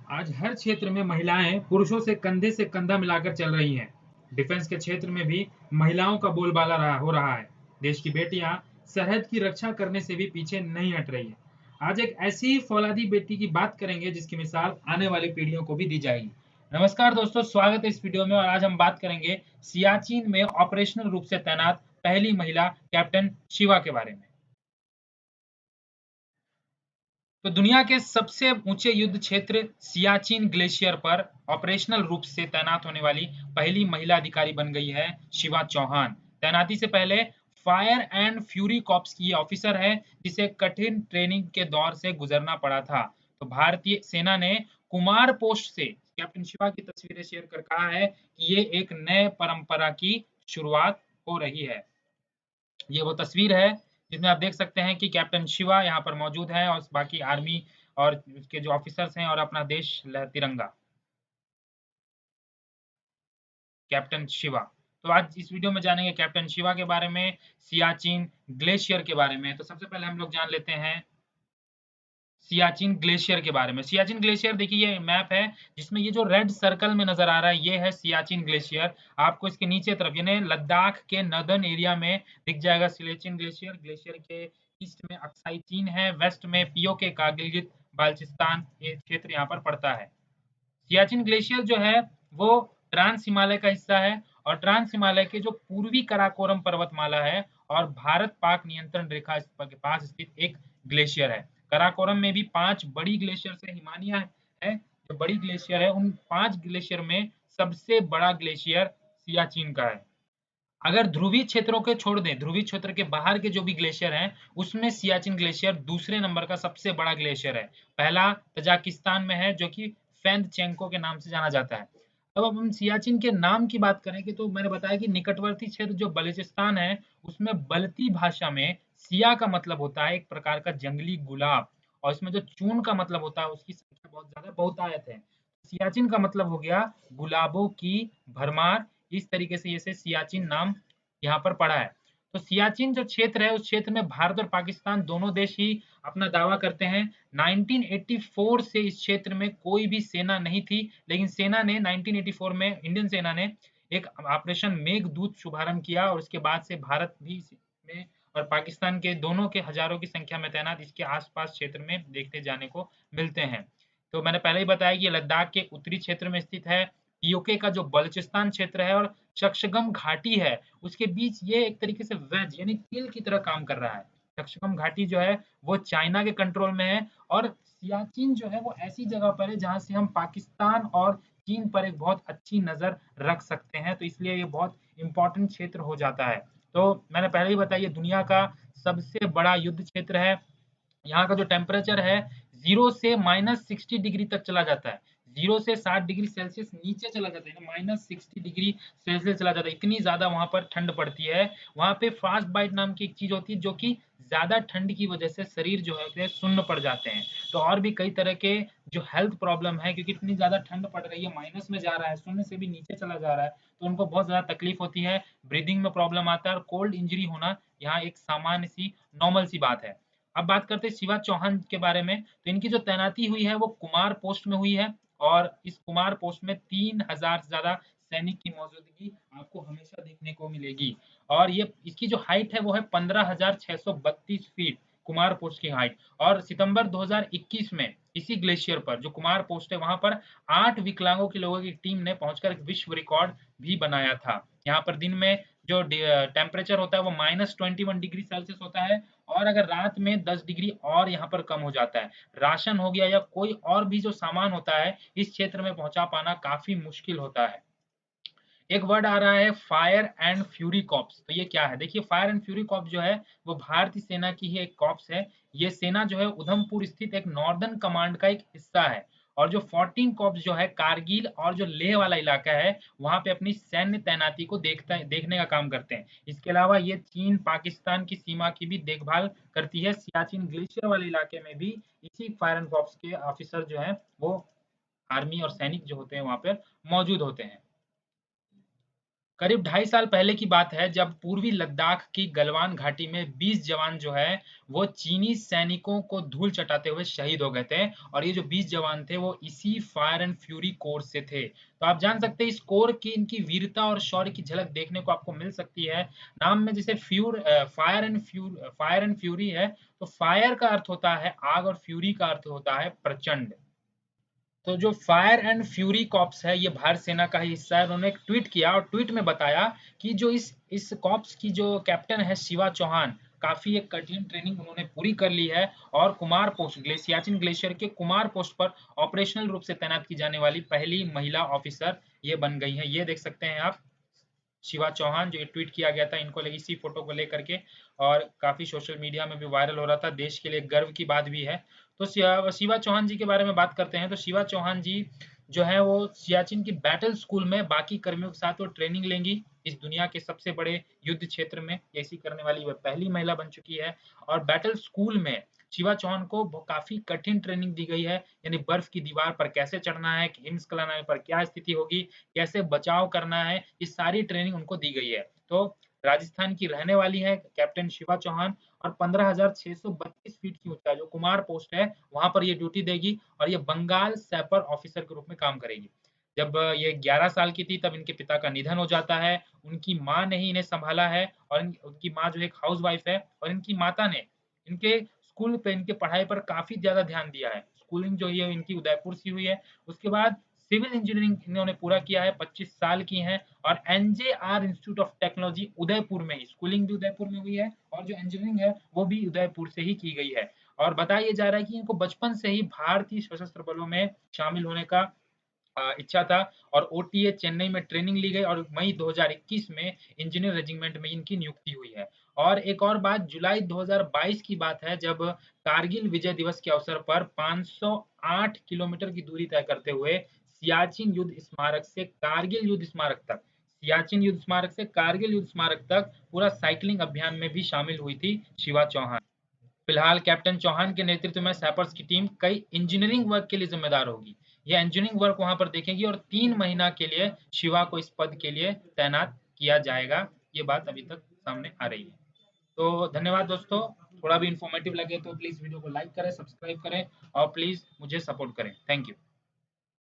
आज हर क्षेत्र में महिलाएं पुरुषों से कंधा मिलाकर चल रही हैं। डिफेंस के क्षेत्र में भी महिलाओं का बोलबाला हो रहा है। देश की बेटियां सरहद की रक्षा करने से भी पीछे नहीं हट रही हैं। आज एक ऐसी ही फौलादी बेटी की बात करेंगे जिसकी मिसाल आने वाली पीढ़ियों को भी दी जाएगी। नमस्कार दोस्तों, स्वागत है इस वीडियो में। और आज हम बात करेंगे सियाचिन में ऑपरेशनल रूप से तैनात पहली महिला कैप्टन शिवा के बारे में। तो दुनिया के सबसे ऊंचे युद्ध क्षेत्र सियाचिन ग्लेशियर पर ऑपरेशनल रूप से तैनात होने वाली पहली महिला अधिकारी बन गई है शिवा चौहान। तैनाती से पहले फायर एंड फ्यूरी कॉर्प्स की ऑफिसर है, जिसे कठिन ट्रेनिंग के दौर से गुजरना पड़ा था। तो भारतीय सेना ने कुमार पोस्ट से कैप्टन शिवा की तस्वीरें शेयर कर कहा है कि ये एक नए परंपरा की शुरुआत हो रही है। ये वो तस्वीर है जिसमें आप देख सकते हैं कि कैप्टन शिवा यहाँ पर मौजूद है और बाकी आर्मी और उसके जो ऑफिसर्स हैं और अपना देश तिरंगा। कैप्टन शिवा। तो आज इस वीडियो में जानेंगे कैप्टन शिवा के बारे में, सियाचिन ग्लेशियर के बारे में। तो सबसे पहले हम लोग जान लेते हैं सियाचिन ग्लेशियर के बारे में। सियाचिन ग्लेशियर देखिए, ये मैप है जिसमें ये जो रेड सर्कल में नजर आ रहा है, ये है सियाचिन ग्लेशियर। आपको इसके नीचे तरफ यानी लद्दाख के नॉर्दर्न एरिया में दिख जाएगा सियाचिन ग्लेशियर। ग्लेशियर के ईस्ट में अक्साई चीन है, वेस्ट में पीओके का गिलगित बाल्चिस्तान ये क्षेत्र यहाँ पर पड़ता है। सियाचिन ग्लेशियर जो है वो ट्रांस हिमालय का हिस्सा है, और ट्रांस हिमालय के जो पूर्वी कराकोरम पर्वतमाला है और भारत पाक नियंत्रण रेखा के पास स्थित एक ग्लेशियर है। कराकोरम में भी 5 बड़ी ग्लेशियर से हिमानिया है। जो बड़ी ग्लेशियर है, उन 5 ग्लेशियर में सबसे बड़ा ग्लेशियर सियाचिन का है। अगर ध्रुवीय क्षेत्रों के छोड़ दें, ध्रुवीय क्षेत्र के बाहर के जो भी ग्लेशियर हैं, उसमें सियाचिन ग्लेशियर दूसरे नंबर का सबसे बड़ा ग्लेशियर है। पहला तजाकिस्तान में है, जो कि फेंगचेंको के नाम से जाना जाता है। अब हम सियाचिन के नाम की बात करें कि तो मैंने बताया कि निकटवर्ती क्षेत्र जो बलूचिस्तान है, उसमें बल्ती भाषा में सिया का मतलब होता है एक प्रकार का जंगली गुलाब, और इसमें जो चून का मतलब होता है उसकी संख्या बहुत ज्यादा बहुतायत है। सियाचिन का मतलब हो गया गुलाबों की भरमार। इस तरीके से इसे सियाचिन नाम यहाँ पर पड़ा है। तो सियाचिन जो क्षेत्र है, उस क्षेत्र में भारत और पाकिस्तान दोनों देश ही अपना दावा करते हैं। 1984 से इस क्षेत्र में कोई भी सेना नहीं थी, लेकिन सेना ने 1984 में, इंडियन सेना ने एक ऑपरेशन मेघदूत शुभारंभ किया, और उसके बाद से भारत भी में और पाकिस्तान के दोनों के हजारों की संख्या में तैनात इसके आसपास क्षेत्र में देखते जाने को मिलते हैं। तो मैंने पहले ही बताया कि ये लद्दाख के उत्तरी क्षेत्र में स्थित है। पीओके का जो बलूचिस्तान क्षेत्र है और चकशगम घाटी है, उसके बीच ये एक तरीके से वेज यानी कील की तरह काम कर रहा है। चकशगम घाटी जो है वो चाइना के कंट्रोल में है, और सियाचिन जो है वो ऐसी जगह पर है जहां से हम पाकिस्तान और चीन पर एक बहुत अच्छी नजर रख सकते हैं। तो इसलिए ये बहुत इंपॉर्टेंट क्षेत्र हो जाता है। तो मैंने पहले ही बताया, ये दुनिया का सबसे बड़ा युद्ध क्षेत्र है। यहाँ का जो टेम्परेचर है 0 से -60 डिग्री तक चला जाता है। 0 से 60 डिग्री सेल्सियस नीचे चला जाता है, -60 डिग्री सेल्सियस चला जाता है। इतनी ज्यादा वहां पर ठंड पड़ती है। वहां पे फास्ट बाइट नाम की एक चीज होती है, जो कि ज्यादा ठंड की वजह से शरीर जो है सुन्न पड़ जाते हैं। तो और भी कई तरह के जो हेल्थ प्रॉब्लम है, क्योंकि इतनी ज्यादा ठंड पड़ रही है, माइनस में जा रहा है, शून्य से भी नीचे चला जा रहा है, तो उनको बहुत ज्यादा तकलीफ होती है, ब्रीदिंग में प्रॉब्लम आता है, और कोल्ड इंजरी होना यहाँ एक सामान्य सी नॉर्मल सी बात है। अब बात करते हैं शिवा चौहान के बारे में। तो इनकी जो तैनाती हुई है वो कुमार पोस्ट में हुई है, और इस कुमार पोस्ट में 3000 से ज्यादा सैनिक की मौजूदगी आपको हमेशा देखने को मिलेगी। और ये इसकी जो हाइट है वो है 15,632 फीट, कुमार पोस्ट की हाइट। और सितंबर 2021 में इसी ग्लेशियर पर जो कुमार पोस्ट है, वहां पर 8 विकलांगों के लोगों की टीम ने पहुंचकर एक विश्व रिकॉर्ड भी बनाया था। यहाँ पर दिन में जो टेम्परेचर होता है वो -21 डिग्री सेल्सियस होता है, और अगर रात में 10 डिग्री और यहाँ पर कम हो जाता है। राशन हो गया या कोई और भी जो सामान होता है, इस क्षेत्र में पहुंचा पाना काफी मुश्किल होता है। एक वर्ड आ रहा है फायर एंड फ्यूरी कॉप्स। तो ये क्या है? देखिए, फायर एंड फ्यूरी कॉप्स जो है वो भारतीय सेना की ही एक कॉप्स है। ये सेना जो है उधमपुर स्थित एक नॉर्दर्न कमांड का एक हिस्सा है। और जो 14 कॉप्स जो है कारगिल और जो लेह वाला इलाका है, वहां पे अपनी सैन्य तैनाती को देखने का काम करते हैं। इसके अलावा ये चीन पाकिस्तान की सीमा की भी देखभाल करती है। सियाचिन ग्लेशियर वाले इलाके में भी इसी फायर एंड कॉप्स के ऑफिसर जो है वो आर्मी और सैनिक जो होते हैं वहां पर मौजूद होते हैं। करीब 2.5 साल पहले की बात है जब पूर्वी लद्दाख की गलवान घाटी में 20 जवान जो है वो चीनी सैनिकों को धूल चटाते हुए शहीद हो गए थे और ये जो 20 जवान थे वो इसी फायर एंड फ्यूरी कोर्स से थे। तो आप जान सकते हैं इस कोर की इनकी वीरता और शौर्य की झलक देखने को आपको मिल सकती है। नाम में जैसे फायर एंड फ्यूरी है, तो फायर का अर्थ होता है आग और फ्यूरी का अर्थ होता है प्रचंड। तो जो फायर एंड फ्यूरी कॉर्प्स है ये भारत सेना का ही हिस्सा है। उन्होंने एक ट्वीट किया और ट्वीट में बताया कि जो इस कॉर्प्स की जो कैप्टन है शिवा चौहान, काफी एक कठिन ट्रेनिंग उन्होंने पूरी कर ली है और कुमार पोस्ट सियाचिन ग्लेशियर के कुमार पोस्ट पर ऑपरेशनल रूप से तैनात की जाने वाली पहली महिला ऑफिसर ये बन गई है। ये देख सकते हैं आप शिवा चौहान, जो ये ट्वीट किया गया था इनको इसी फोटो को लेकर के, और काफी सोशल मीडिया में भी वायरल हो रहा था। देश के लिए गर्व की बात भी है। तो शिवा चौहान जी के बारे में बात करते हैं। तो शिवा चौहान जी जो है वो सियाचिन की बैटल स्कूल में बाकी कर्मियों के साथ वो ट्रेनिंग लेंगी। इस दुनिया के सबसे बड़े युद्ध क्षेत्र में ऐसी करने वाली वह पहली महिला बन चुकी है। और बैटल स्कूल में शिवा चौहान को काफी कठिन ट्रेनिंग दी गई है, यानी बर्फ की दीवार पर कैसे चढ़ना है, हिमस्खलन आने पर क्या स्थिति होगी, कैसे बचाव करना है, ये सारी ट्रेनिंग उनको दी गई है। तो राजस्थान की रहने वाली है कैप्टन शिवा चौहान और 15,632 फीट की ऊंचाई जो कुमार पोस्ट है वहां पर ये ड्यूटी देगी और ये बंगाल सैपर ऑफिसर के रूप में काम करेगी। जब ये 11 साल की थी तब इनके पिता का निधन हो जाता है। उनकी माँ ने ही इन्हें संभाला है और उनकी माँ जो एक हाउस वाइफ है और इनकी माता ने इनके स्कूल पे इनके पढ़ाई पर काफी ज्यादा ध्यान दिया है। स्कूलिंग जो है इनकी उदयपुर से हुई है। उसके बाद सिविल इंजीनियरिंग इन्होंने पूरा किया है, 25 साल की हैं और एनजेआर इंस्टीट्यूट ऑफ टेक्नोलॉजी उदयपुर में ही स्कूलिंग भी उदयपुर में हुई है और जो इंजीनियरिंग है वो भी उदयपुर से ही की गई है। और बताया जा रहा है कि इनको बचपन से ही भारतीय सशस्त्र बलों में शामिल होने का इच्छा था और ओटीए चेन्नई में ट्रेनिंग ली गई और मई 2021 में इंजीनियर रेजिमेंट में इनकी नियुक्ति हुई है। और एक और बात, जुलाई 2022 की बात है जब कारगिल विजय दिवस के अवसर पर 508 किलोमीटर की दूरी तय करते हुए सियाचिन युद्ध स्मारक से कारगिल युद्ध स्मारक तक सियाचिन युद्ध स्मारक से कारगिल युद्ध स्मारक तक पूरा साइकिलिंग अभियान में भी शामिल हुई थी शिवा चौहान। फिलहाल कैप्टन चौहान के नेतृत्व में सैपर्स की टीम कई इंजीनियरिंग वर्क के लिए जिम्मेदार होगी। यह इंजीनियरिंग वर्क वहां पर देखेगी और 3 महीना के लिए शिवा को इस पद के लिए तैनात किया जाएगा। ये बात अभी तक सामने आ रही है। तो धन्यवाद दोस्तों। थोड़ा भी इंफॉर्मेटिव लगे तो प्लीज वीडियो को लाइक करें, सब्सक्राइब करें और प्लीज मुझे सपोर्ट करें। Thank you.